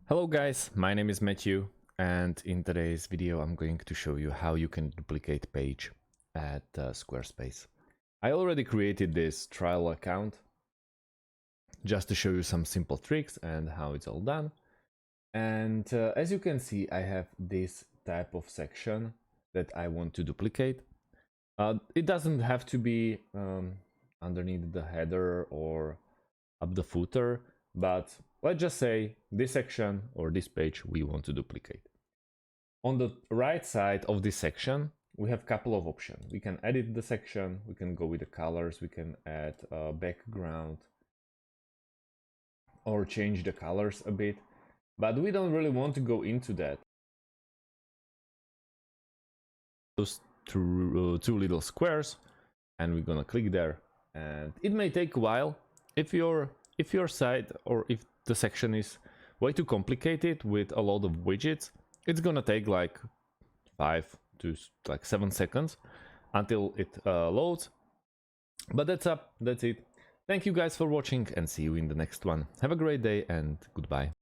Hello guys, my name is Matthew, and in today's video I'm going to show you how you can duplicate page at Squarespace. I already created this trial account just to show you some simple tricks and how it's all done. And as you can see, I have this type of section that I want to duplicate. It doesn't have to be underneath the header or up the footer, but let's just say this section or this page we want to duplicate. On the right side of this section, we have a couple of options. We can edit the section, we can go with the colors, we can add a background or change the colors a bit, but we don't really want to go into that. Those two little squares, and we're gonna click there, and it may take a while. If your site or if the section is way too complicated with a lot of widgets, it's gonna take like 5 to 7 seconds until it loads. But that's it. Thank you guys for watching and see you in the next one. Have a great day and goodbye.